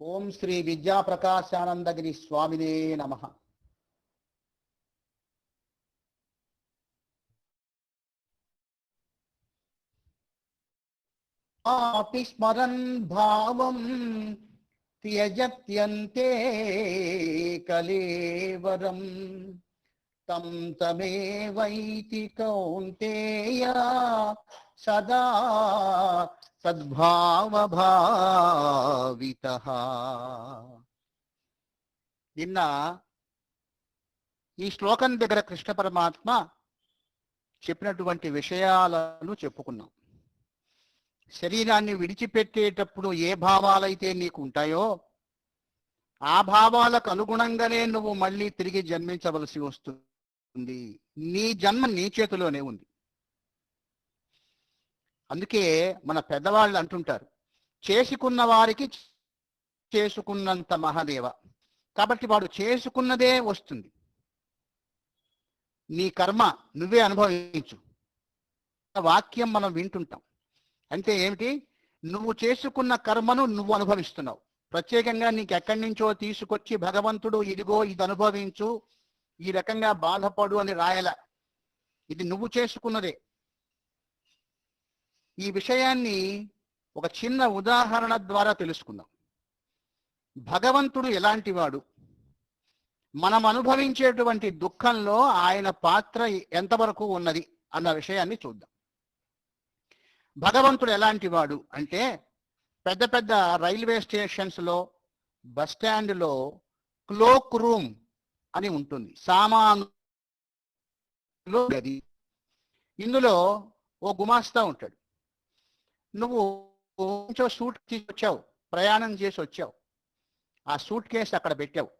ఓం శ్రీ విద్యా ప్రకాశానందగిరి స్వామినే నమః. ఆపి స్మరన్ భావం త్యజత్యంతే కలేవరం తం తమేవైతి కౌంతేయ సదా సద్భావభావితః. నిన్న ఈ శ్లోకం దగ్గర కృష్ణ పరమాత్మ చెప్పినటువంటి విషయాలను చెప్పుకున్నాం. శరీరాన్ని విడిచిపెట్టేటప్పుడు ఏ భావాలైతే నీకు ఉంటాయో ఆ భావాలకు అనుగుణంగానే నువ్వు మళ్ళీ తిరిగి జన్మించవలసి వస్తుంది. నీ జన్మ నీ చేతిలోనే ఉంది. అందుకే మన పెద్దవాళ్ళు అంటుంటారు, చేసుకున్న వారికి చేసుకున్నంత మహాదేవ. కాబట్టి వాడు చేసుకున్నదే వస్తుంది. నీ కర్మ నువ్వే అనుభవించు వాక్యం మనం వింటుంటాం. అంటే ఏమిటి? నువ్వు చేసుకున్న కర్మను నువ్వు అనుభవిస్తున్నావు. ప్రత్యేకంగా నీకు ఎక్కడి నుంచో తీసుకొచ్చి భగవంతుడు ఇదిగో ఇది అనుభవించు, ఈ రకంగా బాధపడు అని రాయల. ఇది నువ్వు చేసుకున్నదే. ఈ విషయాన్ని ఒక చిన్న ఉదాహరణ ద్వారా తెలుసుకుందాం. భగవంతుడు ఎలాంటి వాడు, మనం అనుభవించేటువంటి దుఃఖంలో ఆయన పాత్ర ఎంతవరకు ఉన్నది అన్న విషయాన్ని చూద్దాం. భగవంతుడు ఎలాంటి వాడు అంటే, పెద్ద పెద్ద రైల్వే స్టేషన్స్లో, బస్ స్టాండ్లో క్లోక్ రూమ్ అని ఉంటుంది, సామాను గది. ఇందులో ఓ గుమాస్తా ఉంటాడు. నువ్వు సూట్ తీసుకొచ్చావు, ప్రయాణం చేసి వచ్చావు, ఆ సూట్ కేసు అక్కడ పెట్టావు.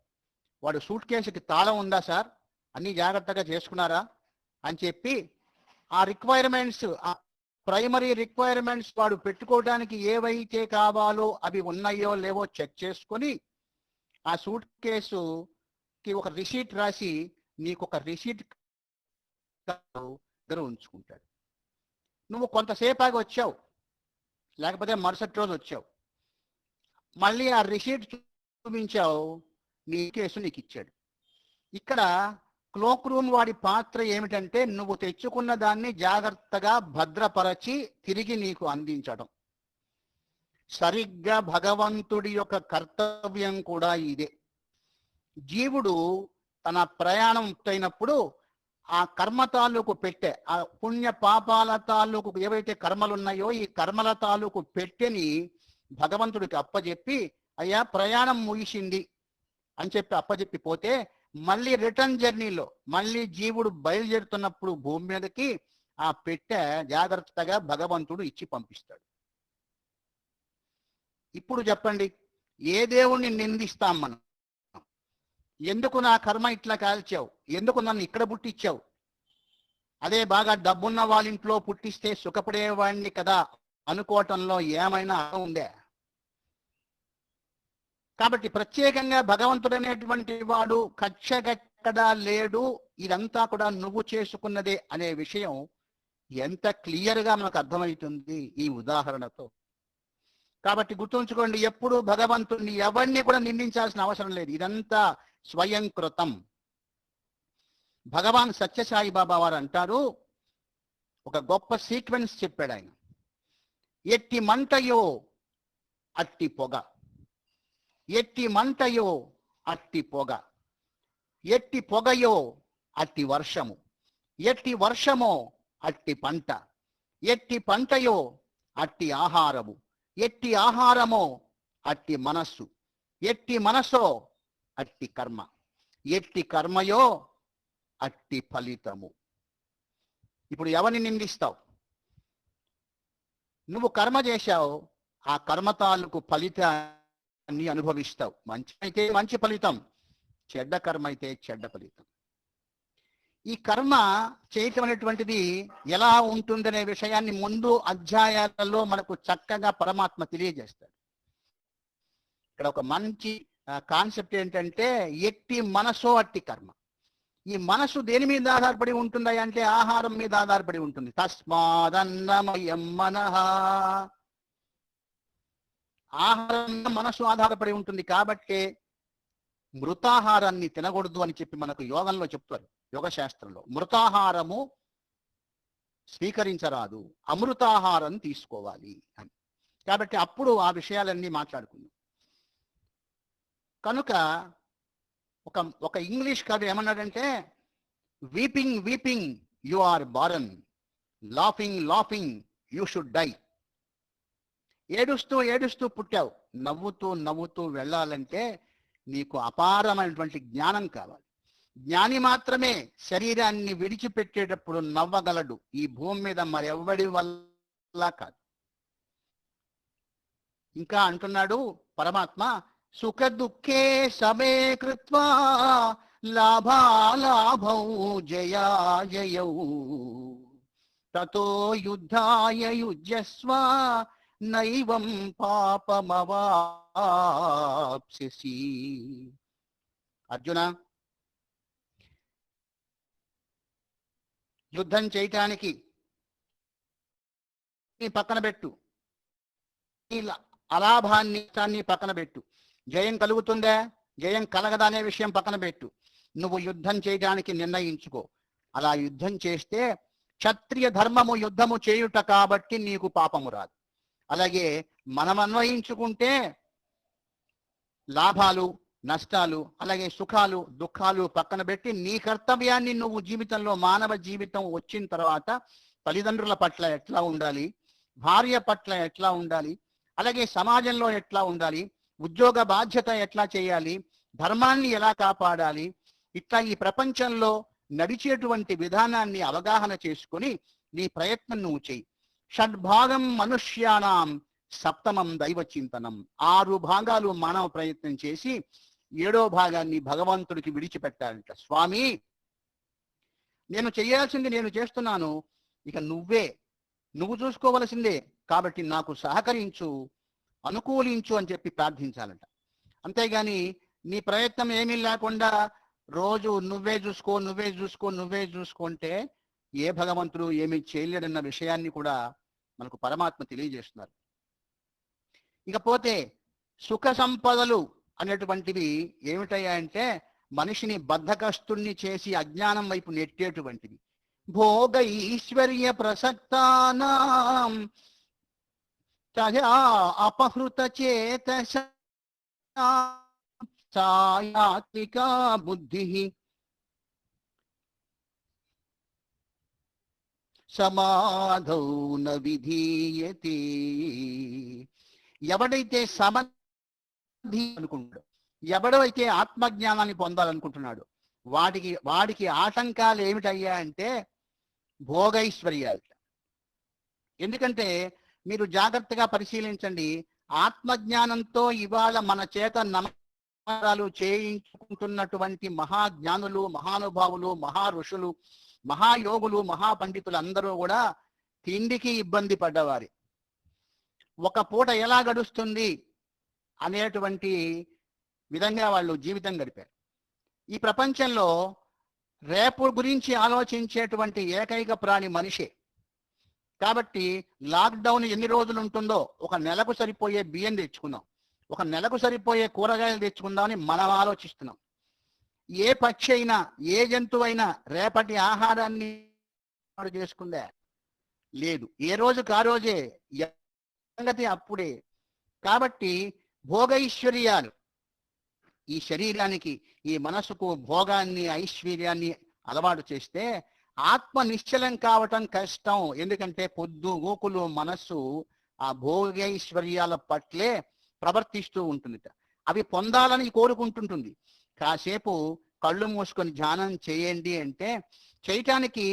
వాడు సూట్ కేసుకి తాళం ఉందా సార్, అన్ని జాగ్రత్తగా చేసుకున్నారా అని చెప్పి ఆ రిక్వైర్మెంట్స్, ఆ ప్రైమరీ రిక్వైర్మెంట్స్ వాడు పెట్టుకోవడానికి ఏవైతే కావాలో అవి ఉన్నాయో లేవో చెక్ చేసుకొని ఆ సూట్ కేసుకి ఒక రిసీట్ రాసి నీకు ఒక రిసీట్ దగ్గర ఉంచుకుంటాడు. నువ్వు కొంతసేపు వచ్చావు, లేకపోతే మరుసటి రోజు వచ్చావు, మళ్ళీ ఆ రిసీట్ చూపించావు, నీ కేసు నీకు ఇచ్చాడు. ఇక్కడ క్లోక్ రూమ్ వాడి పాత్ర ఏమిటంటే, నువ్వు తెచ్చుకున్న దాన్ని జాగ్రత్తగా భద్రపరచి తిరిగి నీకు అందించడం. సరిగ్గా భగవంతుడి యొక్క కర్తవ్యం కూడా ఇదే. జీవుడు తన ప్రయాణం అయినప్పుడు ఆ కర్మ తాలూకు పెట్టె, ఆ పుణ్య పాపాల తాలూకు ఏవైతే కర్మలు ఉన్నాయో ఈ కర్మల తాలూకు పెట్టెని భగవంతుడికి అప్పజెప్పి, అయ్యా ప్రయాణం ముగిసింది అని చెప్పి అప్పజెప్పి పోతే, మళ్ళీ రిటర్న్ జర్నీలో మళ్ళీ జీవుడు బయలుదేరుతున్నప్పుడు భూమి మీదకి ఆ పెట్టె జాగ్రత్తగా భగవంతుడు ఇచ్చి పంపిస్తాడు. ఇప్పుడు చెప్పండి, ఏ దేవుణ్ణి నిందిస్తాం మనం? ఎందుకు నా కర్మ ఇట్లా కాల్చావు, ఎందుకు నన్ను ఇక్కడ పుట్టించావు, అదే బాగా డబ్బున్న వాళ్ళ ఇంట్లో పుట్టిస్తే సుఖపడేవాడిని కదా అనుకోవటంలో ఏమైనా ఉందే? కాబట్టి ప్రత్యేకంగా భగవంతుడు అనేటువంటి వాడు కక్షగక్కడా లేడు, ఇదంతా కూడా నువ్వు చేసుకున్నదే అనే విషయం ఎంత క్లియర్గా మనకు అర్థమవుతుంది ఈ ఉదాహరణతో. కాబట్టి గుర్తుంచుకోండి, ఎప్పుడు భగవంతుడిని ఎవరిని కూడా నిందించాల్సిన అవసరం లేదు. ఇదంతా స్వయంకృతం. భగవాన్ సత్యసాయి బాబా వారు అంటారు, ఒక గొప్ప సీక్వెన్స్ చెప్పాడు ఆయన. ఎట్టి మంటయో అట్టి పొగ, ఎట్టి మంటయో అట్టి పొగ, ఎట్టి పొగయో అట్టి వర్షము, ఎట్టి వర్షమో అట్టి పంట, ఎట్టి పంటయో అట్టి ఆహారము, ఎట్టి ఆహారమో అట్టి మనస్సు, ఎట్టి మనసో అట్టి కర్మ, ఎట్టి కర్మయో అట్టి ఫలితము. ఇప్పుడు ఎవరిని నిందిస్తావు? నువ్వు కర్మ చేశావు, ఆ కర్మ తాలూకు ఫలితాన్ని అనుభవిస్తావు. మంచి అయితే మంచి ఫలితం, చెడ్డ కర్మ అయితే చెడ్డ ఫలితం. ఈ కర్మ చేయటం అనేటువంటిది ఎలా ఉంటుందనే విషయాన్ని ముందు అధ్యాయాలలో మనకు చక్కగా పరమాత్మ తెలియజేస్తాడు. ఇక్కడ ఒక మంచి కాన్సెప్ట్ ఏంటంటే, ఎట్టి మనసో అట్టి కర్మ. ఈ మనసు దేని మీద ఆధారపడి ఉంటుంది అంటే ఆహారం మీద ఆధారపడి ఉంటుంది. తస్మాదన్నమయం మనః. ఆహారం మనసు ఆధారపడి ఉంటుంది కాబట్టి మృతాహారాన్ని తినకూడదు అని చెప్పి మనకు యోగంలో చెప్తారు. యోగ శాస్త్రంలో మృతాహారము స్వీకరించరాదు, అమృతాహారం తీసుకోవాలి అని. కాబట్టి అప్పుడు ఆ విషయాలన్నీ మాట్లాడుకుందాం. కనుక ఒక ఇంగ్లీష్ కవి ఏమన్నాడంటే, weeping weeping you are born, laughing laughing you should die. ఏడుస్తూ ఏడుస్తూ పుట్టావు, నవ్వుతూ నవ్వుతూ వెళ్ళాలంటే నీకు అపారమైనటువంటి జ్ఞానం కావాలి. జ్ఞాని మాత్రమే శరీరాన్ని విడిచిపెట్టేటప్పుడు నవ్వగలడు, ఈ భూమి మీద మరెవ్వడి వల్ల కాదు. ఇంకా అంటున్నాడు పరమాత్మ, సుఖ దుఃఖే సమే కృత్వా లాభాలాభౌ జయాజయౌ తతో యుద్ధాయ యుజ్యస్వ నైవం పాపమవాప్స్యసి. అర్జున, యుద్ధం చేయటానికి పక్కన పెట్టు, అలాభాన్ని పక్కన పెట్టు, జయం కలుగుతుందా జయం కలగదా అనే విషయం పక్కన పెట్టు. నువ్వు యుద్ధం చేయడానికి నిర్ణయించుకో. అలా యుద్ధం చేస్తే క్షత్రియ ధర్మము యుద్ధము చేయుట కాబట్టి నీకు పాపము రాదు. అలాగే మనం అన్వయించుకుంటే లాభాలు నష్టాలు అలాగే సుఖాలు దుఃఖాలు పక్కన పెట్టి నీ కర్తవ్యాన్ని నువ్వు జీవితంలో, మానవ జీవితం వచ్చిన తర్వాత తల్లిదండ్రుల పట్ల ఎట్లా ఉండాలి, భార్య పట్ల ఎట్లా ఉండాలి, అలాగే సమాజంలో ఎట్లా ఉండాలి, ఉద్యోగ బాధ్యత ఎట్లా చేయాలి, ధర్మాన్ని ఎలా కాపాడాలి, ఇట్లా ఈ ప్రపంచంలో నడిచేటువంటి విధానాన్ని అవగాహన చేసుకొని నీ ప్రయత్నం నువ్వు చెయ్యి. షడ్భాగం మనుష్యానాం సప్తమం దైవ చింతనం. 6 భాగాలు మానవ ప్రయత్నం చేసి 7వ భాగాన్ని భగవంతుడికి విడిచిపెట్టాలంట. స్వామి, నేను చేయాల్సింది నేను చేస్తున్నాను, ఇక నువ్వు చూసుకోవలసిందే, కాబట్టి నాకు సహకరించు, అనుకూలించు అని చెప్పి ప్రార్థించాలంట. అంతేగాని నీ ప్రయత్నం ఏమీ లేకుండా రోజు నువ్వే చూసుకుంటే ఏ భగవంతుడు ఏమీ చేయలేడన్న విషయాన్ని కూడా మనకు పరమాత్మ తెలియజేస్తున్నారు. ఇకపోతే సుఖ సంపదలు అనేటువంటివి ఏమిటయ్యా అంటే మనిషిని బద్ధకస్తుణ్ణి చేసి అజ్ఞానం వైపు నెట్టేటువంటివి. భోగ ఈశ్వర్య ప్రసక్తానాం తయా అపహృత చేతస సాయాత్మికా బుద్ధి సమాధౌ న విధీయతే. ఎవడైతే సమాధి అనుకుంటాడో, ఎవడైతే ఆత్మజ్ఞానాన్ని పొందాలనుకుంటున్నాడు, వాడికి ఆటంకాలు ఏమిటయ్యా అంటే భోగైశ్వర్యాలు. ఎందుకంటే మీరు జాగ్రత్తగా పరిశీలించండి, ఆత్మజ్ఞానంతో ఇవాళ మన చేత నమస్కారాలు చేయించుకుంటున్నటువంటి మహాజ్ఞానులు, మహానుభావులు, మహా ఋషులు, మహాయోగులు, మహాపండితులు అందరూ కూడా తిండికి ఇబ్బంది పడ్డవారి. ఒక పూట ఎలా గడుస్తుంది అనేటువంటి విధంగా వాళ్ళు జీవితం గడిపారు. ఈ ప్రపంచంలో రేపు గురించి ఆలోచించేటువంటి ఏకైక ప్రాణి మనిషే. కాబట్టి లాక్డౌన్ ఎన్ని రోజులు ఉంటుందో, ఒక నెలకు సరిపోయే బియ్యం తెచ్చుకుందాం, ఒక నెలకు సరిపోయే కూరగాయలు తెచ్చుకుందామని మనం ఆలోచిస్తున్నాం. ఏ పక్షి అయినా, ఏ జంతువైనా రేపటి ఆహారాన్ని చేసుకుందా? లేదు. ఏ రోజుకు ఆ రోజే, సంగతి అప్పుడే. కాబట్టి భోగైశ్వర్యాలు ఈ శరీరానికి, ఈ మనసుకు భోగాన్ని, ఐశ్వర్యాన్ని అలవాటు చేస్తే ఆత్మ నిశ్చలం కావటం కష్టం. ఎందుకంటే పొద్దు ఊకులు మనస్సు ఆ భోగైశ్వర్యాల పట్లే ప్రవర్తిస్తూ ఉంటుంది. అవి పొందాలని కోరుకుంటుంటుంది. కాసేపు కళ్ళు మూసుకొని ధ్యానం చేయండి అంటే చేయటానికి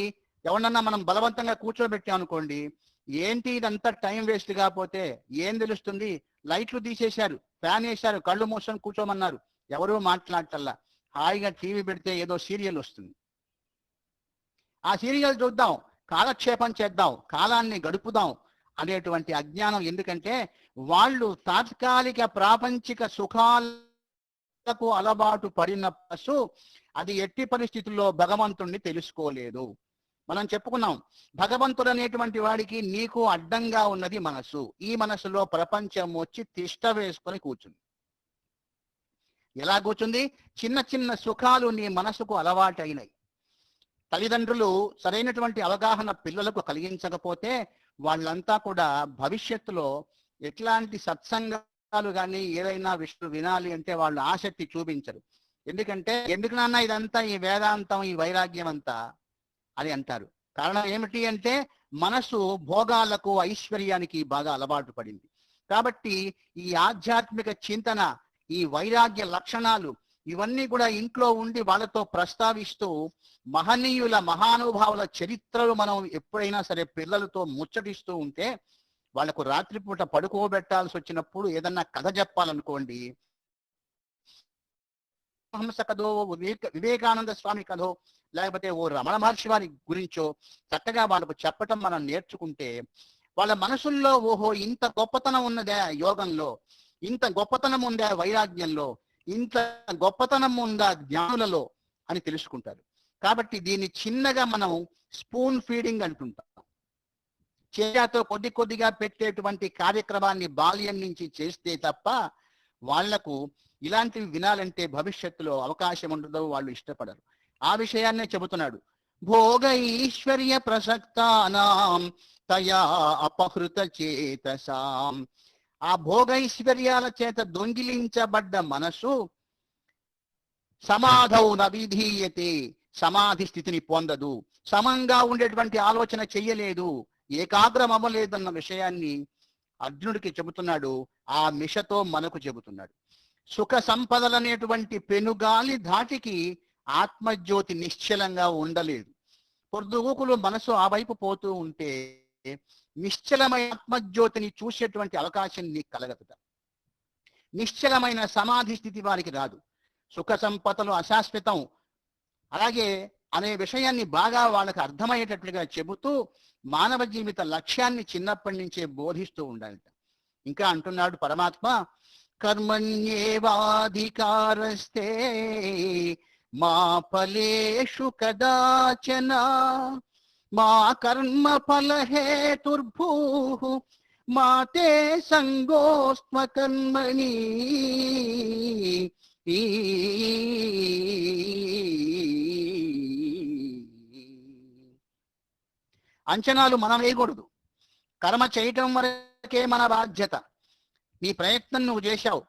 ఎవరన్నా మనం బలవంతంగా కూర్చోబెట్టాం అనుకోండి, ఏంటి ఇదంతా టైం వేస్ట్ కాకపోతే ఏం తెలుస్తుంది, లైట్లు తీసేశారు, ఫ్యాన్ వేశారు, కళ్ళు మూసుకొని కూర్చోమన్నారు, ఎవరూ మాట్లాడటల్లా, హాయిగా టీవీ పెడితే ఏదో సీరియల్ వస్తుంది, ఆ సీరియల్ చూద్దాం, కాలక్షేపం చేద్దాం, కాలాన్ని గడుపుదాం అనేటువంటి అజ్ఞానం. ఎందుకంటే వాళ్ళు తాత్కాలిక ప్రాపంచిక సుఖాలకు అలవాటు పడిన పశు అది ఎట్టి పరిస్థితుల్లో భగవంతుణ్ణి తెలుసుకోలేదు. మనం చెప్పుకున్నాం, భగవంతుడు అనేటువంటి వాడికి నీకు అడ్డంగా ఉన్నది మనసు. ఈ మనసులో ప్రపంచం వచ్చి తిష్ట వేసుకొని కూర్చుంది. ఎలా కూర్చుంది? చిన్న చిన్న సుఖాలు నీ మనసుకు అలవాటైనాయి. తల్లిదండ్రులు సరైనటువంటి అవగాహన పిల్లలకు కలిగించకపోతే వాళ్ళంతా కూడా భవిష్యత్తులో ఎట్లాంటి సత్సంగాలు కానీ ఏదైనా విషయం వినాలి అంటే వాళ్ళు ఆసక్తి చూపించరు. ఎందుకంటే ఎందుకు నాన్న ఇదంతా, ఈ వేదాంతం, ఈ వైరాగ్యం అంతా అని అంటారు. కారణం ఏమిటి అంటే మనసు భోగాలకు, ఐశ్వర్యానికి బాగా అలవాటు పడింది. కాబట్టి ఈ ఆధ్యాత్మిక చింతన, ఈ వైరాగ్య లక్షణాలు ఇవన్నీ కూడా ఇంట్లో ఉండి వాళ్ళతో ప్రస్తావిస్తూ మహనీయుల, మహానుభావుల చరిత్రలు మనం ఎప్పుడైనా సరే పిల్లలతో ముచ్చటిస్తూ ఉంటే వాళ్ళకు రాత్రిపూట పడుకోబెట్టాల్సి వచ్చినప్పుడు ఏదన్నా కథ చెప్పాలనుకోండి, హంస కథో, వివేకానంద స్వామి కథో, లేకపోతే ఓ రమణ మహర్షి వారి గురించో చక్కగా వాళ్ళకు చెప్పటం మనం నేర్చుకుంటే వాళ్ళ మనసుల్లో ఓహో ఇంత గొప్పతనం ఉన్నదే యోగంలో, ఇంత గొప్పతనం ఉందా వైరాగ్యంలో, ఇంత గొప్పతనం ఉందా జ్ఞానులలో అని తెలుసుకుంటారు. కాబట్టి దీన్ని చిన్నగా మనం స్పూన్ ఫీడింగ్ అంటుంటాం. చేయాతో కొద్ది కొద్దిగా పెట్టేటువంటి కార్యక్రమాన్ని బాల్యం నుంచి చేస్తే తప్ప వాళ్లకు ఇలాంటివి వినాలంటే భవిష్యత్తులో అవకాశం ఉండదు, వాళ్ళు ఇష్టపడరు. ఆ విషయాన్నే చెబుతున్నాడు. భోగ ఈశ్వర్య ప్రసక్తానాం తయా అపహృత చేతసాం. ఆ భోగైశ్వర్యాల చేత దొంగిలించబడ్డ మనసు సమాధౌ నవిధీయతే, సమాధి స్థితిని పొందదు, సమంగా ఉండేటువంటి ఆలోచన చెయ్యలేదు, ఏకాగ్రం అవ్వలేదన్న విషయాన్ని అర్జునుడికి చెబుతున్నాడు. ఆ మిషతో మనకు చెబుతున్నాడు. సుఖ సంపదలనేటువంటి పెనుగాలి ధాటికి ఆత్మజ్యోతి నిశ్చలంగా ఉండలేదు. పొద్దుగూకులు మనసు ఆ వైపు పోతూ ఉంటే నిశ్చలమైన ఆత్మజ్యోతిని చూసేటువంటి అవకాశం నీకు కలగదుట. నిశ్చలమైన సమాధి స్థితి వారికి రాదు. సుఖ సంపదలు అశాశ్వతం అలాగే అనే విషయాన్ని బాగా వాళ్ళకి అర్థమయ్యేటట్లుగా చెబుతూ మానవ జీవిత లక్ష్యాన్ని చిన్నప్పటి నుంచే బోధిస్తూ ఉండాలట. ఇంకా అంటున్నాడు పరమాత్మ, కర్మణ్యేవాధికారస్తే మా ఫలేషు కదాచన మా కర్మ ఫల హేతుర్భూః మా తే సంగోస్త్వ కర్మణి. అంచనాలు మనం వేయకూడదు. కర్మ చేయటం వరకే మన బాధ్యత. నీ ప్రయత్నం నువ్వు చేశావు,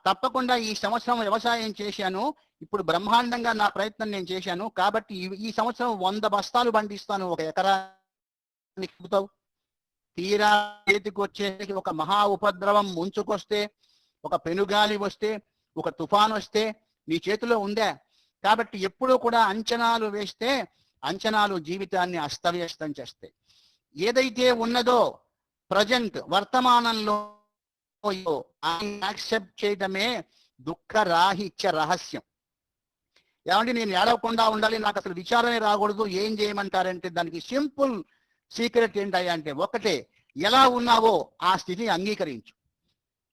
తప్పకుండా ఈ సంవత్సరం వ్యవసాయం చేశాను, ఇప్పుడు బ్రహ్మాండంగా నా ప్రయత్నం నేను చేశాను కాబట్టి ఈ సంవత్సరం 100 బస్తాలు పండిస్తాను, 1 ఎకరానికి చెబుతావు. తీరా చేతికి వచ్చేసి ఒక మహా ఉపద్రవం ముంచుకొస్తే, ఒక పెనుగాలి వస్తే, ఒక తుఫాన్ వస్తే నీ చేతిలో ఉందా? కాబట్టి ఎప్పుడూ కూడా అంచనాలు వేస్తే అంచనాలు జీవితాన్ని అస్తవ్యస్తం చేస్తాయి. ఏదైతే ఉన్నదో ప్రజెంట్ వర్తమానంలో యాక్సెప్ట్ చేయటమే దుఃఖ రాహిత్య రహస్యం. ఏమంటే నేను ఏడవకుండా ఉండాలి, నాకు అసలు విచారమే రాకూడదు, ఏం చేయమంటారంటే దానికి సింపుల్ సీక్రెట్ ఏంటయ్యా అంటే ఒకటే, ఎలా ఉన్నావో ఆ స్థితిని అంగీకరించు.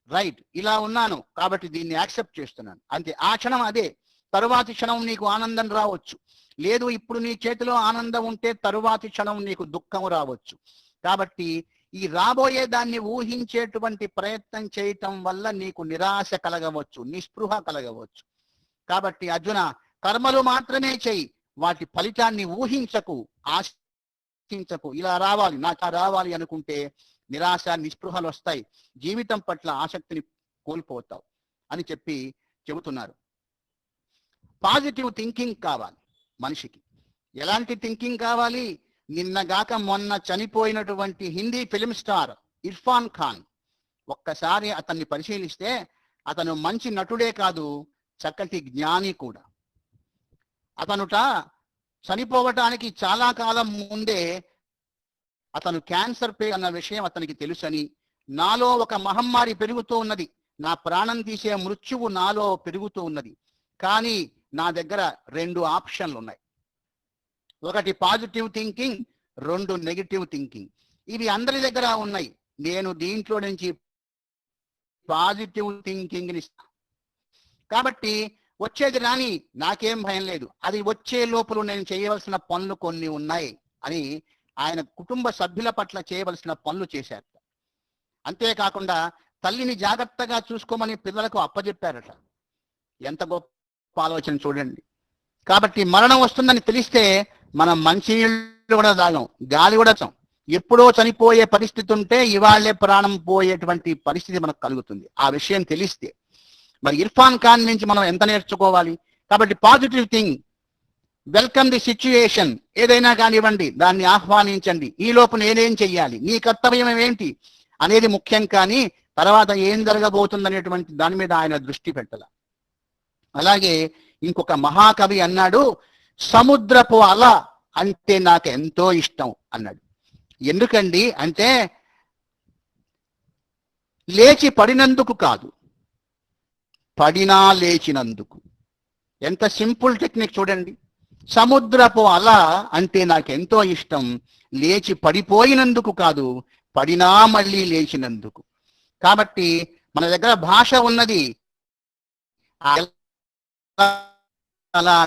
రైట్, ఇలా ఉన్నాను కాబట్టి దీన్ని యాక్సెప్ట్ చేస్తున్నాను అంతే. ఆ క్షణం అదే. తరువాతి క్షణం నీకు ఆనందం రావచ్చు, లేదు ఇప్పుడు నీ చేతిలో ఆనందం ఉంటే తరువాతి క్షణం నీకు దుఃఖం రావచ్చు. కాబట్టి ఈ రాబోయే దాన్ని ఊహించేటువంటి ప్రయత్నం చేయటం వల్ల నీకు నిరాశ కలగవచ్చు, నిస్పృహ కలగవచ్చు. కాబట్టి అర్జున, కర్మలు మాత్రమే చెయ్యి, వాటి ఫలితాన్ని ఊహించకు, ఆశించకు. ఇలా రావాలి, నాకు రావాలి అనుకుంటే నిరాశ నిస్పృహలు వస్తాయి, జీవితం పట్ల ఆసక్తిని కోల్పోతావు అని చెప్పి చెబుతున్నారు. పాజిటివ్ థింకింగ్ కావాలి మనిషికి. ఎలాంటి థింకింగ్ కావాలి? నిన్నగాక మొన్న చనిపోయినటువంటి హిందీ ఫిలిం స్టార్ ఇర్ఫాన్ ఖాన్, ఒక్కసారి అతన్ని పరిశీలిస్తే అతను మంచి నటుడే కాదు, చక్కటి జ్ఞాని కూడా. అతనుట చనిపోవటానికి చాలా కాలం ముందే అతను క్యాన్సర్ అన్న విషయం అతనికి తెలుసని, నాలో ఒక మహమ్మారి పెరుగుతూ ఉన్నది, నా ప్రాణం తీసే మృత్యువు నాలో పెరుగుతూ ఉన్నది, కానీ నా దగ్గర 2 ఆప్షన్లు ఉన్నాయి. ఒకటి పాజిటివ్ థింకింగ్, 2 నెగిటివ్ థింకింగ్. ఇవి అందరి దగ్గర ఉన్నాయి. నేను దీంట్లో నుంచి పాజిటివ్ థింకింగ్ ఇస్తాను. కాబట్టి వచ్చేది రాని, నాకేం భయం లేదు, అది వచ్చే లోపల నేను చేయవలసిన పనులు కొన్ని ఉన్నాయి అని ఆయన కుటుంబ సభ్యుల పట్ల చేయవలసిన పనులు చేశారు. అంతేకాకుండా తల్లిని జాగ్రత్తగా చూసుకోమని పిల్లలకు అప్పచెప్పారట. ఎంత గొప్ప ఆలోచన చూడండి. కాబట్టి మరణం వస్తుందని తెలిస్తే మనం మంచినీళ్ళు కూడా తాగం, గాలి కూడా తాగం. ఎప్పుడో చనిపోయే పరిస్థితి ఉంటే ఇవాళ్లే ప్రాణం పోయేటువంటి పరిస్థితి మనకు కలుగుతుంది ఆ విషయం తెలిస్తే. మరి ఇర్ఫాన్ ఖాన్ నుంచి మనం ఎంత నేర్చుకోవాలి? కాబట్టి positive thing, welcome the situation. ఏదైనా కానివ్వండి, దాన్ని ఆహ్వానించండి. ఈ లోపు నేనేం చెయ్యాలి, నీ కర్తవ్యం ఏంటి అనేది ముఖ్యం, కానీ తర్వాత ఏం జరగబోతుందనేటువంటి దాని మీద ఆయన దృష్టి పెట్టాల. అలాగే ఇంకొక మహాకవి అన్నాడు, సముద్రపు అల అంటే నాకు ఎంతో ఇష్టం అన్నాడు. ఎందుకండి అంటే లేచి పడినందుకు కాదు, పడినా లేచినందుకు. ఎంత సింపుల్ టెక్నిక్ చూడండి. సముద్రపు అల అంటే నాకెంతో ఇష్టం, లేచి పడిపోయినందుకు కాదు, పడినా మళ్ళీ లేచినందుకు. కాబట్టి మన దగ్గర భాష ఉన్నది, అలా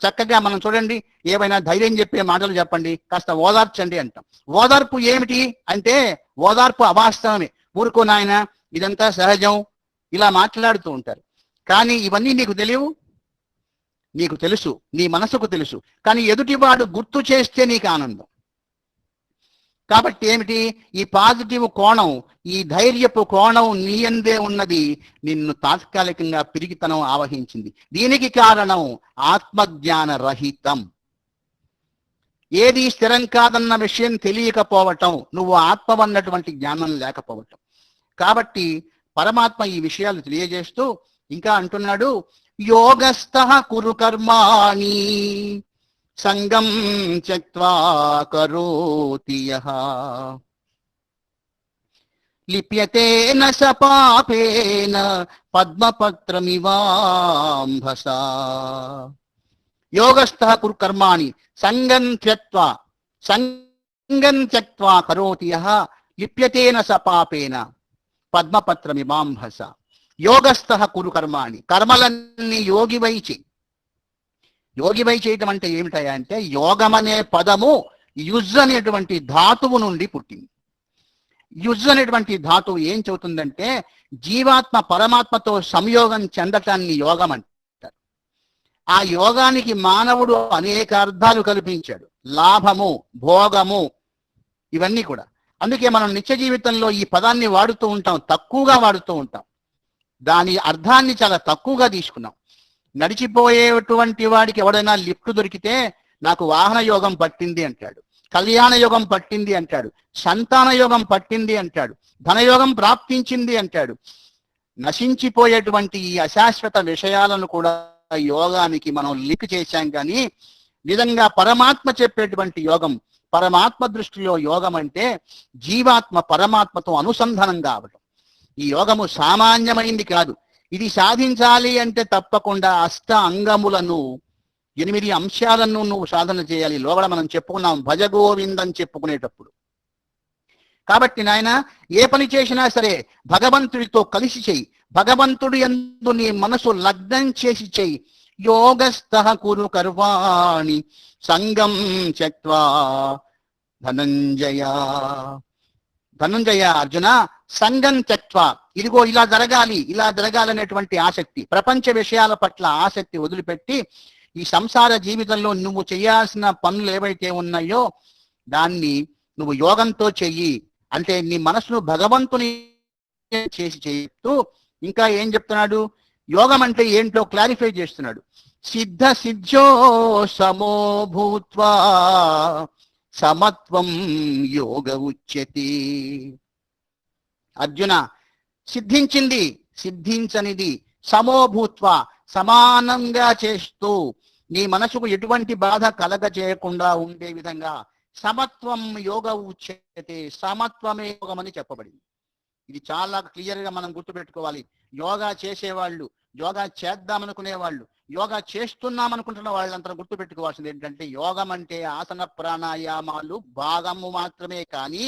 చక్కగా మనం చూడండి, ఏమైనా ధైర్యం చెప్పే మాటలు చెప్పండి, కాస్త ఓదార్చండి అంటాం. ఓదార్పు ఏమిటి అంటే ఓదార్పు అవాస్తవమే. ఊరుకో నాయన, ఇదంతా సహజం, ఇలా మాట్లాడుతూ ఉంటారు. కానీ ఇవన్నీ నీకు తెలియవు, నీకు తెలుసు, నీ మనసుకు తెలుసు, కానీ ఎదుటివాడు గుర్తు చేస్తే నీకు ఆనందం. కాబట్టి ఏమిటి, ఈ పాజిటివ్ కోణం, ఈ ధైర్యపు కోణం నీ అందే ఉన్నది, నిన్ను తాత్కాలికంగా పిరిగితనం ఆవహించింది. దీనికి కారణం ఆత్మజ్ఞాన రహితం. ఏది స్థిరం కాదన్న విషయం తెలియకపోవటం, నువ్వు ఆత్మవన్నటువంటి జ్ఞానం లేకపోవటం. కాబట్టి పరమాత్మ ఈ విషయాలు తెలియజేస్తూ ఇంకా అంటున్నాడు, యోగస్థః కురు కర్మాణి సంగం త్యక్త్వా కరోతి యః లిప్యతే న స పాపేన పద్మపత్రమివాంభసా. యోగస్థః కురు కర్మాణి సంగం త్యక్త్వా కరోతి యః లిప్యతే న స పాపేన పద్మపత్రమివాంభసా. యోగస్థః కురు కర్మాణి, కర్మలన్నీ యోగివై చెయ్యి. యోగివై చేయటం అంటే ఏమిటయా అంటే, యోగం అనే పదము యుజ్ అనేటువంటి ధాతువు నుండి పుట్టింది. యుజ్ అనేటువంటి ధాతువు ఏం చెబుతుందంటే, జీవాత్మ పరమాత్మతో సంయోగం చెందటాన్ని యోగం అంటారు. ఆ యోగానికి మానవుడు అనేక అర్థాలు కల్పించాడు, లాభము, భోగము, ఇవన్నీ కూడా. అందుకే మనం నిత్య జీవితంలో ఈ పదాన్ని వాడుతూ ఉంటాం, తక్కువగా వాడుతూ ఉంటాం. దాని అర్థాన్ని చాలా తక్కువగా తీసుకున్నాం. నడిచిపోయేటువంటి వాడికి ఎవడైనా లిఫ్ట్ దొరికితే నాకు వాహన యోగం పట్టింది అంటాడు, కళ్యాణ యోగం పట్టింది అంటాడు, సంతాన యోగం పట్టింది అంటాడు, ధనయోగం ప్రాప్తించింది అంటాడు. నశించిపోయేటువంటి ఈ అశాశ్వత విషయాలను కూడా యోగానికి మనం లింక్ చేశాం. కానీ నిజంగా పరమాత్మ చెప్పేటువంటి యోగం, పరమాత్మ దృష్టిలో యోగం అంటే జీవాత్మ పరమాత్మతో అనుసంధానం కావడం. ఈ యోగము సామాన్యమైంది కాదు. ఇది సాధించాలి అంటే తప్పకుండా అష్ట అంగములను, 8 అంశాలను నువ్వు సాధన చేయాలి. లోగడ మనం చెప్పుకున్నాం భజగోవిందని చెప్పుకునేటప్పుడు. కాబట్టి నాయన, ఏ పని చేసినా సరే భగవంతుడితో కలిసి చెయ్యి, భగవంతుడి యందు నీ మనసు లగ్నం చేసి చెయ్యి. యోగస్థః కురు కర్వాణి సంగం త్యక్త్వా ధనంజయ. ధనంజయ, అర్జున, సంగం త్యక్త్వా, ఇదిగో ఇలా జరగాలి, ఇలా జరగాలనేటువంటి ఆసక్తి, ప్రపంచ విషయాల పట్ల ఆసక్తి వదిలిపెట్టి ఈ సంసార జీవితంలో నువ్వు చేయాల్సిన పనులు ఏవైతే ఉన్నాయో దాన్ని నువ్వు యోగంతో చెయ్యి. అంటే నీ మనసును భగవంతుని చేసి చెయ్యూ. ఇంకా ఏం చెప్తున్నాడు, యోగం అంటే ఏంటో క్లారిఫై చేస్తున్నాడు. సిద్ధ సిద్ధ్యో సమో భూత్వా సమత్వం యోగ ఉచ్యతే. అర్జున, సిద్ధించింది, సిద్ధించనిది, సమోభూత్వ, సమానంగా చేస్తూ నీ మనసుకు ఎటువంటి బాధ కలగ చేయకుండా ఉండే విధంగా సమత్వం యోగ ఉచ్యతే. సమత్వమే యోగం అని చెప్పబడింది. ఇది చాలా క్లియర్ గా మనం గుర్తుపెట్టుకోవాలి. యోగా చేసేవాళ్ళు, యోగా చేద్దామనుకునే వాళ్ళు, యోగా చేస్తున్నామనుకుంటున్న వాళ్ళంతా గుర్తుపెట్టుకోవాల్సింది ఏంటంటే, యోగం అంటే ఆసన ప్రాణాయామాలు భాగము మాత్రమే, కానీ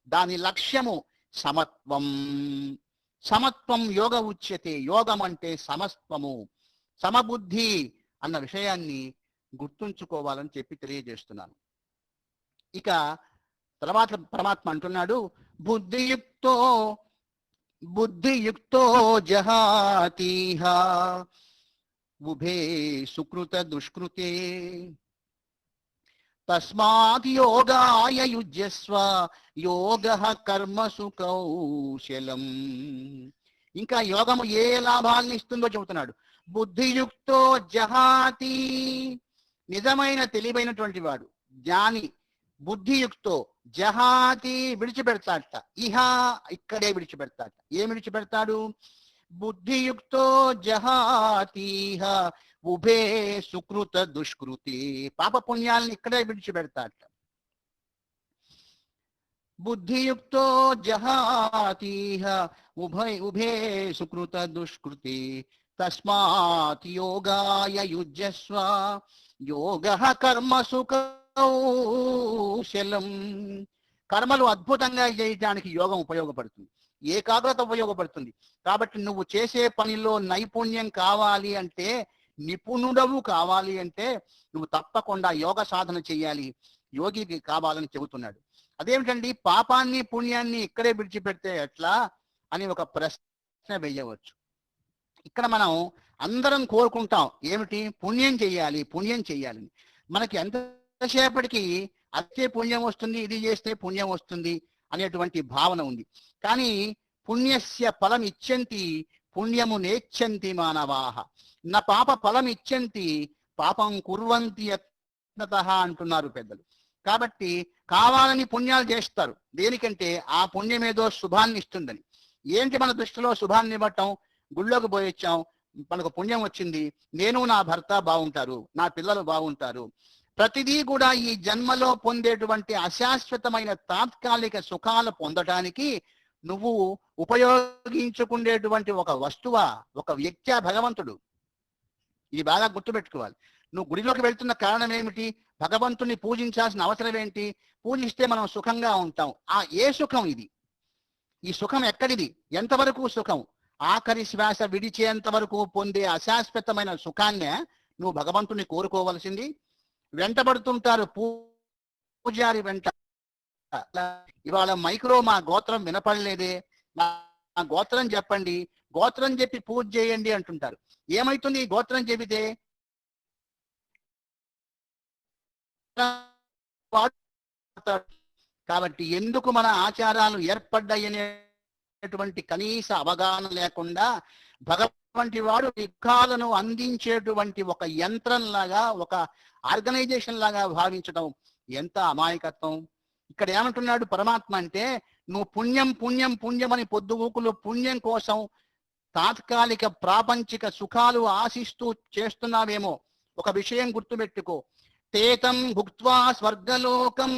దాని లక్ష్యము సమత్వం. సమత్వం యోగ ఉచ్యతే. యోగం అంటే సమత్వము. సమబుద్ధి అన్న విషయాన్ని గుర్తుంచుకోవాలని చెప్పి తెలియజేస్తున్నాను. ఇక తర్వాత పరమాత్మ అంటున్నాడు, బుద్ధియుక్తో జహాతీహ ఉభే సుకృత దుష్కృతే తస్మాత్ యోగాయ యుజ్యస్వ యోగః కర్మసు కౌశలం. ఇంకా యోగము ఏ లాభాలను ఇస్తుందో చెబుతున్నాడు. బుద్ధియుక్తో జహాతి, నిజమైన తెలివైనటువంటి వాడు జ్ఞాని. బుద్ధియుక్తో జహాతి, విడిచిపెడతాడట. ఇహ, ఇక్కడే విడిచిపెడతాడట. ఏం విడిచిపెడతాడు? బుద్ధియుక్తో జహాతీహ ఉభే సుకృత దుష్కృతి, పాప పుణ్యాలను ఇక్కడే విడిచిపెడతాడట. బుద్ధియుక్తో జహాతీహ ఉభే సుకృత దుష్కృతి తస్మాత్ యోగాయ యుజ్యస్వ యోగః కర్మసు కౌశలం. కర్మలు అద్భుతంగా చేయడానికి యోగం ఉపయోగపడుతుంది, ఏకాగ్రత ఉపయోగపడుతుంది. కాబట్టి నువ్వు చేసే పనిలో నైపుణ్యం కావాలి అంటే, నిపుణుడవు కావాలి అంటే నువ్వు తప్పకుండా యోగ సాధన చేయాలి, యోగికి కావాలని చెబుతున్నాడు. అదేమిటండి, పాపాన్ని పుణ్యాన్ని ఇక్కడే విడిచిపెడితే ఎట్లా అని ఒక ప్రశ్న వేయవచ్చు. ఇక్కడ మనం అందరం కోరుకుంటాం ఏమిటి? పుణ్యం చెయ్యాలి, పుణ్యం చెయ్యాలని. మనకి ఎంతసేపటికి అదే పుణ్యం వస్తుంది, ఇది చేస్తే పుణ్యం వస్తుంది అనేటువంటి భావన ఉంది. కానీ పుణ్యస్య ఫలం ఇచ్చంతి పుణ్యము నేచ్చంతి మానవాహ నా పాప ఫలం ఇచ్చంతి పాపం కుర్వంతి యత్నతః అంటున్నారు పెద్దలు. కాబట్టి కావాలని పుణ్యాలు చేస్తారు, దేనికంటే ఆ పుణ్యం ఏదో శుభాన్ని ఇస్తుందని. ఏంటి మన దృష్టిలో శుభాన్ని ఇవ్వటం? గుళ్ళోకి పోయి వచ్చాం, మనకు పుణ్యం వచ్చింది, నేను నా భర్త బాగుంటారు, నా పిల్లలు బాగుంటారు. ప్రతిదీ కూడా ఈ జన్మలో పొందేటువంటి అశాశ్వతమైన తాత్కాలిక సుఖాలు పొందటానికి నువ్వు ఉపయోగించుకునేటువంటి ఒక వస్తువా, ఒక వ్యక్తి భగవంతుడు. ఇది బాగా గుర్తుపెట్టుకోవాలి. నువ్వు గుడిలోకి వెళ్తున్న కారణం ఏమిటి? భగవంతుని పూజించాల్సిన అవసరం ఏంటి? పూజిస్తే మనం సుఖంగా ఉంటాం. ఏ సుఖం ఇది? ఈ సుఖం ఎక్కడిది? ఎంతవరకు సుఖం? ఆఖరి శ్వాస విడిచేంత వరకు పొందే అశాశ్వతమైన సుఖాన్నే నువ్వు భగవంతుని కోరుకోవలసింది. వెంటబడుతుంటారు పూజారి వెంట. ఇవాళ మైక్రో మా గోత్రం వినపడలేదే, మా గోత్రం చెప్పండి, గోత్రం చెప్పి పూజ చేయండి అంటుంటారు. ఏమైతుంది ఈ గోత్రం చెబితే? కాబట్టి ఎందుకు మన ఆచారాలు ఏర్పడ్డాయనేటువంటి కనీస అవగాహన లేకుండా భగవంతుడి వాడు దుఃఖాలను అందించేటువంటి ఒక యంత్రంలాగా, ఒక ఆర్గనైజేషన్ లాగా భావించడం ఎంత అమాయకత్వం. ఇక్కడ ఏమంటున్నాడు పరమాత్మ అంటే, నువ్వు పుణ్యం పుణ్యం పుణ్యం అని పొద్దుగూకులు పుణ్యం కోసం తాత్కాలిక ప్రాపంచిక సుఖాలు ఆశిస్తూ చేస్తున్నావేమో. ఒక విషయం గుర్తుపెట్టుకో, తేతం భుక్త్వా స్వర్గలోకం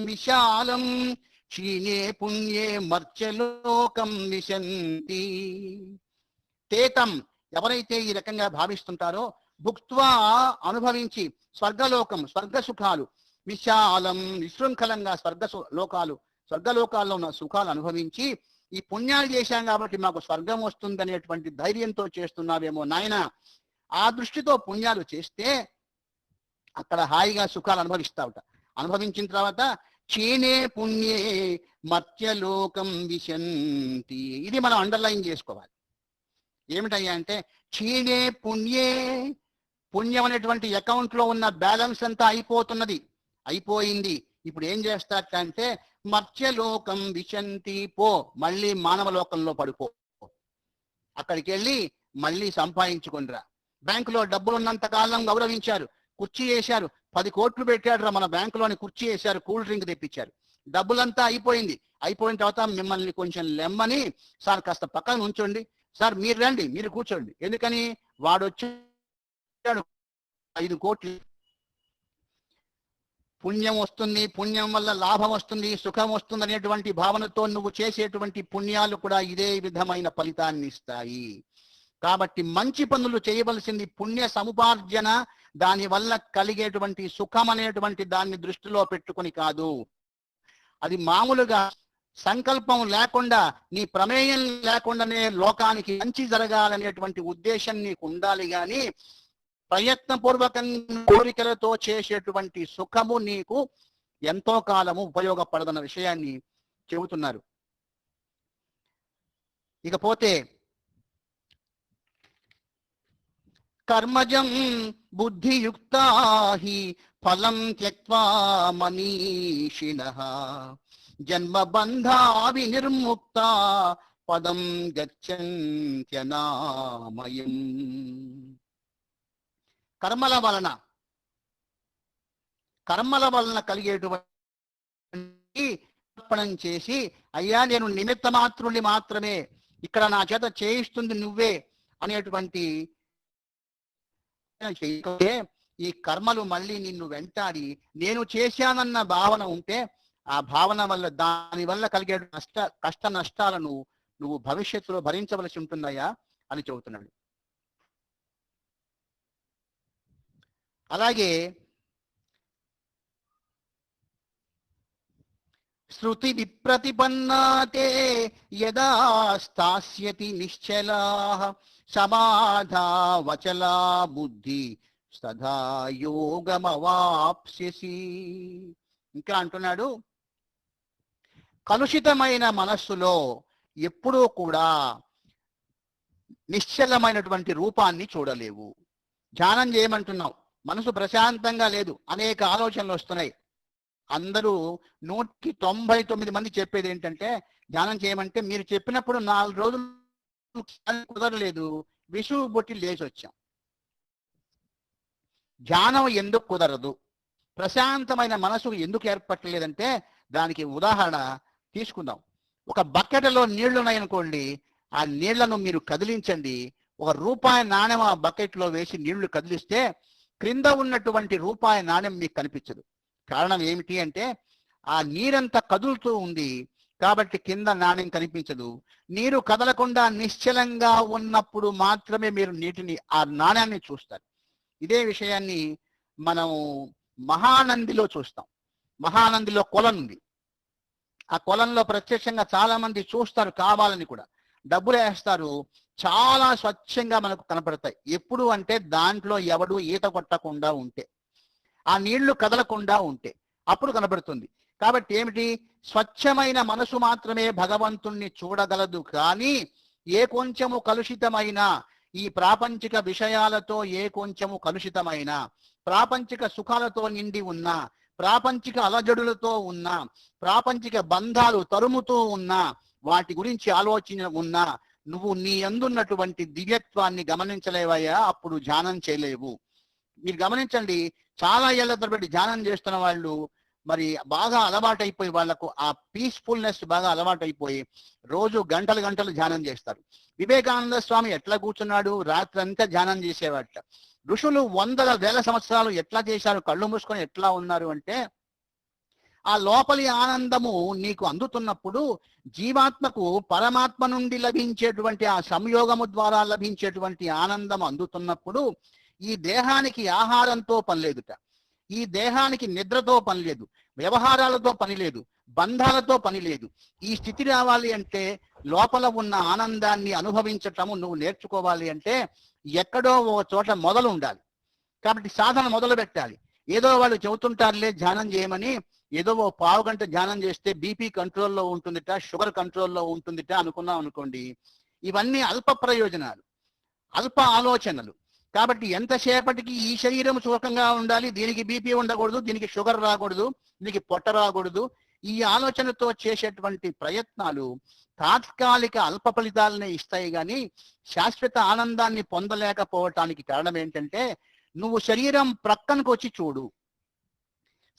విశాలం క్షీణే పుణ్యే మర్త్యలోకం విశంతి. తేతం, ఎవరైతే ఈ రకంగా భావిస్తుంటారో, భుక్త్వా అనుభవించి, స్వర్గలోకం స్వర్గ సుఖాలు, విశాలం విశృంఖలంగా స్వర్గలోకాల్లో ఉన్న సుఖాలు అనుభవించి, ఈ పుణ్యాలు చేశాం కాబట్టి మాకు స్వర్గం వస్తుంది అనేటువంటి ధైర్యంతో చేస్తున్నావేమో నాయన. ఆ దృష్టితో పుణ్యాలు చేస్తే అక్కడ హాయిగా సుఖాలు అనుభవిస్తావుట. అనుభవించిన తర్వాత క్షీణే పుణ్యే మర్త్యలోకం విశంతి. ఇది మనం అండర్లైన్ చేసుకోవాలి. ఏమిటయ్యా అంటే, క్షీణే పుణ్యే, పుణ్యం అనేటువంటి అకౌంట్ లో ఉన్న బ్యాలెన్స్ అంతా అయిపోయింది. ఇప్పుడు ఏం చేస్తారంటే, మర్త్యలోకం విశంతి, పో మళ్ళీ మానవ లోకంలో పడిపో, అక్కడికి వెళ్ళి మళ్ళీ సంపాదించుకునిరా. బ్యాంకులో డబ్బులు ఉన్నంత కాలం గౌరవించారు, కుర్చీ వేశారు, 10 కోట్లు పెట్టాడు మన బ్యాంకులోని, కుర్చీ వేశారు, కూల్ డ్రింక్ తెప్పించారు, డబ్బులంతా అయిపోయిన తర్వాత మిమ్మల్ని కొంచెం లెమ్మని, సార్ కాస్త పక్కన ఉంచండి, సార్ మీరు రండి, మీరు కూర్చోండి. ఎందుకని? వాడు వచ్చాడు 5 కోట్లు. పుణ్యం వస్తుంది, పుణ్యం వల్ల లాభం వస్తుంది, సుఖం వస్తుంది అనేటువంటి భావనతో నువ్వు చేసేటువంటి పుణ్యాలు కూడా ఇదే విధమైన ఫలితాన్ని ఇస్తాయి. కాబట్టి మంచి పనులు చేయవలసింది పుణ్య సముపార్జన, దాని వల్ల కలిగేటువంటి సుఖం అనేటువంటి దాన్ని దృష్టిలో పెట్టుకుని కాదు. అది మామూలుగా సంకల్పం లేకుండా, నీ ప్రమేయం లేకుండానే లోకానికి మంచి జరగాలనేటువంటి ఉద్దేశం నీకు ఉండాలి గాని ప్రయత్నపూర్వకంగా కోరికలతో చేసేటువంటి సుఖము నీకు ఎంతో కాలము ఉపయోగపడదన్న విషయాన్ని చెబుతున్నారు. ఇకపోతే కర్మజం బుద్ధియుక్తా హి ఫలం త్యక్త్వా మనీషిణః జన్మబంధా వినిర్ముక్తా పదం గచ్చంత్యనామయం. కర్మల వలన కలిగేటువంటి అర్పణం చేసి, అయ్యా నేను నిమిత్త మాత్రుని మాత్రమే, ఇక్కడ నా చేత చేయిస్తుంది నువ్వే అనేటువంటి ఈ కర్మలు మళ్ళీ నిన్ను వెంటాడి నేను చేశానన్న భావన ఉంటే ఆ భావన వల్ల దాని వల్ల కలిగే కష్ట నష్టాలను నువ్వు భవిష్యత్తులో భరించవలసి ఉంటుందయ్యా అని చెబుతున్నాడు. అలాగే శృతి విప్రతిపన్నాతే యదా స్థాస్యతి నిశ్చలాః సమాధా వచలా బుద్ధి సదా యోగమవాప్స్యసి. ఇంకా అంటున్నాడు, కలుషితమైన మనస్సులో ఎప్పుడూ కూడా నిశ్చలమైనటువంటి రూపాన్ని చూడలేవు. ధ్యానం చేయమంటున్నావు, మనసు ప్రశాంతంగా లేదు, అనేక ఆలోచనలు వస్తున్నాయి. అందరూ 199 మంది చెప్పేది ఏంటంటే ధ్యానం చేయమంటే మీరు చెప్పినప్పుడు 4 రోజులు కుదరలేదు, విషువు బొట్టి లేచి వచ్చాం. ధ్యానం ఎందుకు కుదరదు, ప్రశాంతమైన మనసు ఎందుకు ఏర్పట్టలేదంటే దానికి ఉదాహరణ తీసుకుందాం. ఒక బకెట్లో నీళ్లు ఉన్నాయనుకోండి, ఆ నీళ్లను మీరు కదిలించండి, ₹1 నాణెం ఆ బకెట్లో వేసి నీళ్లు కదిలిస్తే క్రింద ఉన్నటువంటి రూపాయి నాణెం మీకు కనిపించదు. కారణం ఏమిటి అంటే ఆ నీరంతా కదులుతూ ఉంది కాబట్టి కింద నాణ్యం కనిపించదు. నీరు కదలకుండా నిశ్చలంగా ఉన్నప్పుడు మాత్రమే మీరు ఆ నాణ్యాన్ని చూస్తారు. ఇదే విషయాన్ని మనం మహానందిలో చూస్తాం. మహానందిలో కొలను ఉంది. ఆ కొలంలో ప్రత్యక్షంగా చాలా మంది చూస్తారు, కావాలని కూడా డబ్బులు వేస్తారు. చాలా స్వచ్ఛంగా మనకు కనపడతాయి. ఎప్పుడు అంటే దాంట్లో ఎవడు ఈత కొట్టకుండా ఉంటే, ఆ నీళ్లు కదలకుండా ఉంటే అప్పుడు కనబడుతుంది. కాబట్టి ఏమిటి, స్వచ్ఛమైన మనసు మాత్రమే భగవంతుణ్ణి చూడగలదు. కానీ ఏ కొంచెము కలుషితమైన ఈ ప్రాపంచిక విషయాలతో, ఏ కొంచెము కలుషితమైన ప్రాపంచిక సుఖాలతో నిండి ఉన్న, ప్రాపంచిక అలజడులతో ఉన్న, ప్రాపంచిక బంధాలు తరుముతూ ఉన్న, వాటి గురించి ఆలోచన ఉన్నా నువ్వు నీ అందున్నటువంటి దివ్యత్వాన్ని గమనించలేవయ్యా, అప్పుడు ధ్యానం చేయలేవు. మీరు గమనించండి, చాలా ఏళ్ల తరబడి ధ్యానం చేస్తున్న వాళ్ళు మరి బాగా అలవాటైపోయి, వాళ్లకు ఆ పీస్ఫుల్నెస్ బాగా అలవాటైపోయి రోజు గంటలు గంటలు ధ్యానం చేస్తారు. వివేకానంద స్వామి ఎట్లా కూర్చున్నాడు, రాత్రంతా ధ్యానం చేసేవాట. ఋషులు 100,000 సంవత్సరాలు ఎట్లా చేశారు, కళ్ళు మూసుకొని ఎట్లా ఉన్నారు అంటే, ఆ లోపలి ఆనందము నీకు అందుతున్నప్పుడు, జీవాత్మకు పరమాత్మ నుండి లభించేటువంటి ఆ సంయోగము ద్వారా లభించేటువంటి ఆనందం అందుతున్నప్పుడు ఈ దేహానికి ఆహారంతో పని లేదుట, ఈ దేహానికి నిద్రతో పని లేదు, వ్యవహారాలతో పని లేదు, బంధాలతో పని లేదు. ఈ స్థితి రావాలి అంటే, లోపల ఉన్న ఆనందాన్ని అనుభవించటము నువ్వు నేర్చుకోవాలి అంటే ఎక్కడో ఒక చోట మొదలు ఉండాలి. కాబట్టి సాధన మొదలు పెట్టాలి. ఏదో వాళ్ళు చెబుతుంటారులే ధ్యానం చేయమని, ఏదో ఓ పావు గంట ధ్యానం చేస్తే బీపీ కంట్రోల్లో ఉంటుందిట, షుగర్ కంట్రోల్లో ఉంటుందిట అనుకున్నాం అనుకోండి, ఇవన్నీ అల్ప ప్రయోజనాలు, అల్ప ఆలోచనలు. కాబట్టి ఎంతసేపటికి ఈ శరీరం సుఖంగా ఉండాలి, దీనికి బీపీ ఉండకూడదు, దీనికి షుగర్ రాకూడదు, దీనికి పొట్ట రాకూడదు, ఈ ఆలోచనతో చేసేటువంటి ప్రయత్నాలు తాత్కాలిక అల్ప ఫలితాలనే ఇస్తాయి కానీ శాశ్వత ఆనందాన్ని పొందలేకపోవటానికి కారణం ఏంటంటే, నువ్వు శరీరం ప్రక్కనకు వచ్చి చూడు,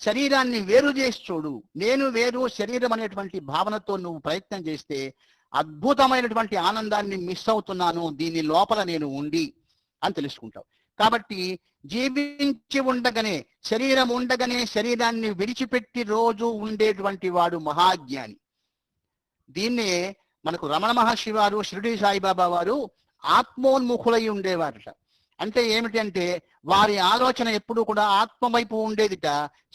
శరీరాన్ని వేరు చేసి చూడు. నేను వేరు, శరీరం అనేటువంటి భావనతో నువ్వు ప్రయత్నం చేస్తే అద్భుతమైనటువంటి ఆనందాన్ని మిస్ అవుతున్నాను, దీని లోపల నేను ఉండి అని తెలుసుకుంటావు. కాబట్టి జీవించి ఉండగానే, శరీరం ఉండగానే శరీరాన్ని విడిచిపెట్టి రోజు ఉండేటువంటి వాడు మహాజ్ఞాని. దీన్నే మనకు రమణ మహర్షి వారు, షిరిడి సాయిబాబా వారు ఆత్మోన్ముఖులై ఉండేవారట. అంటే ఏమిటంటే వారి ఆలోచన ఎప్పుడు కూడా ఆత్మ వైపు ఉండేదిట,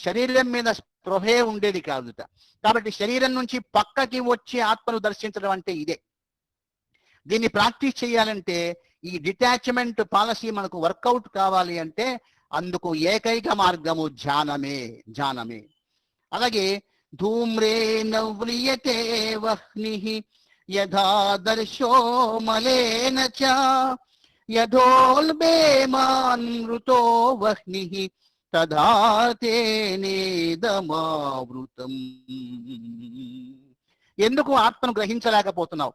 శరీరం మీద స్పృహే ఉండేది కాదుట. కాబట్టి శరీరం నుంచి పక్కకి వచ్చి ఆత్మను దర్శించడం అంటే ఇదే. దీన్ని ప్రాక్టీస్ చేయాలంటే ఈ డిటాచ్మెంట్ పాలసీ మనకు వర్కౌట్ కావాలి అంటే అందుకు ఏకైక మార్గము ధ్యానమే. అలాగే ధూమ్రేణ వ్రియతే వహ్నిః యథా దర్శో మలేన చ యథోల్బేమానృతో వహ్నిః తథా తేనేదమావృతం. ఎందుకు ఆత్మను గ్రహించలేకపోతున్నావు?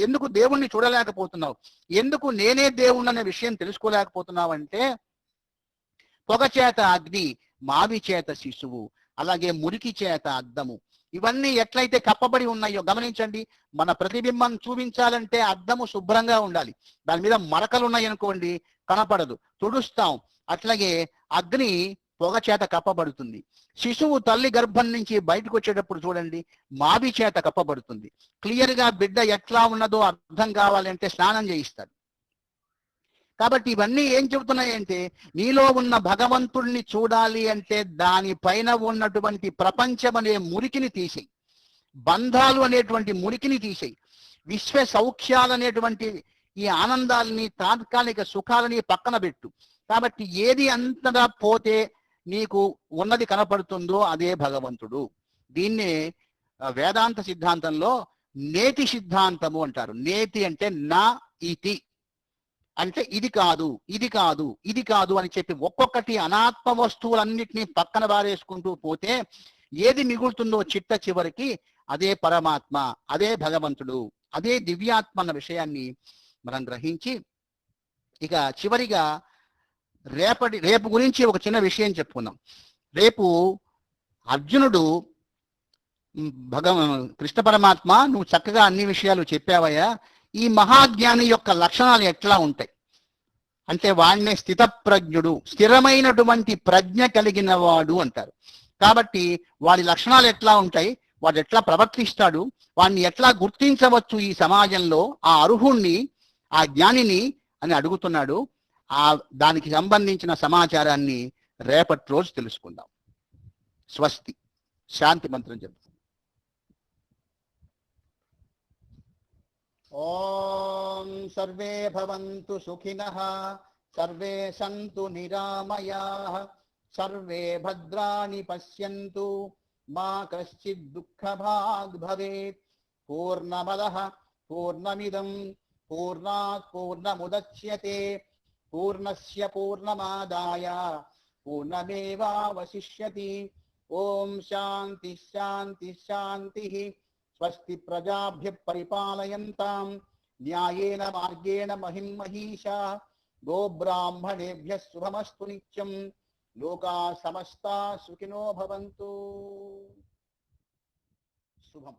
ఎందుకు దేవుణ్ణి చూడలేకపోతున్నావు? ఎందుకు నేనే దేవుణ్ణి అనే విషయం తెలుసుకోలేకపోతున్నావు అంటే పొగ చేత అగ్ని, మావి చేత శిశువు, అలాగే మురికి చేత అద్దము, ఇవన్నీ ఎట్లయితే కప్పబడి ఉన్నాయో గమనించండి. మన ప్రతిబింబం చూపించాలంటే అద్దము శుభ్రంగా ఉండాలి. దాని మీద మరకలు ఉన్నాయి అనుకోండి కనపడదు, తుడుస్తాం. అట్లాగే అగ్ని పొగ చేత కప్పబడుతుంది. శిశువు తల్లి గర్భం నుంచి బయటకు వచ్చేటప్పుడు చూడండి మావి చేత కప్పబడుతుంది. క్లియర్ గా బిడ్డ ఎట్లా ఉన్నదో అర్థం కావాలంటే స్నానం చేయిస్తాడు. కాబట్టి ఇవన్నీ ఏం చెబుతున్నాయంటే నీలో ఉన్న భగవంతుడిని చూడాలి అంటే దానిపైన ఉన్నటువంటి ప్రపంచం అనే మురికిని తీసేయి, బంధాలు అనేటువంటి మురికిని తీసేయి, విశ్వ సౌఖ్యాలు అనేటువంటి ఈ ఆనందాలని, తాత్కాలిక సుఖాలని పక్కన పెట్టు. కాబట్టి ఏది అంతగా పోతే నీకు ఉన్నది కనపడుతుందో అదే భగవంతుడు. దీన్నే వేదాంత సిద్ధాంతంలో నేతి సిద్ధాంతము అంటారు. నేతి అంటే నా ఇతి, అంటే ఇది కాదు ఇది కాదు ఇది కాదు అని చెప్పి ఒక్కొక్కటి అనాత్మ వస్తువులన్నిటినీ పక్కన బారేసుకుంటూ పోతే ఏది మిగులుతుందో చిట్ట చివరికి అదే పరమాత్మ, అదే భగవంతుడు, అదే దివ్యాత్మ అన్న విషయాన్ని మనం గ్రహించి ఇక చివరిగా రేపు గురించి ఒక చిన్న విషయం చెప్పుకుందాం. రేపు అర్జునుడు కృష్ణ పరమాత్మ నువ్వు చక్కగా అన్ని విషయాలు చెప్పావయ్యా, ఈ మహాజ్ఞాని యొక్క లక్షణాలు ఎట్లా ఉంటాయి అంటే వాడినే స్థితప్రజ్ఞుడు, స్థిరమైనటువంటి ప్రజ్ఞ కలిగిన వాడు అంటారు. కాబట్టి వాడి లక్షణాలు ఎట్లా ఉంటాయి, వాడు ఎట్లా ప్రవర్తిస్తాడు, వాడిని ఎట్లా గుర్తించవచ్చు ఈ సమాజంలో, ఆ అర్హుణ్ణి ఆ జ్ఞానిని అని అడుగుతున్నాడు. దానికి సంబంధించిన సమాచారాన్ని రేపటి రోజు తెలుసుకుందాం. స్వస్తి. శాంతి మంత్రం చెప్తాం. ఓం సర్వే భవంతు సుఖినః, సర్వే సంతు నిరామయాః, సర్వే భద్రాణి పశ్యంతు, మా కశ్చిద్ దుఃఖభాగ్ భవేత్. పూర్ణమదః పూర్ణమిదం పూర్ణాత్ పూర్ణముదచ్యతే, పూర్ణస్య పూర్ణమాదాయ పూర్ణమేవావశిష్యతి. ఓం శాంతి శాంతి శాంతి. స్వస్తి ప్రజాభ్యః పరిపాలయంతాం న్యాయేన మార్గేణ మహిం మహీషాః. గోబ్రాహ్మణేభ్యः శుభమస్తు నిత్యం. లోకాः సమస్తాः సుఖినో భవంతు. శుభం.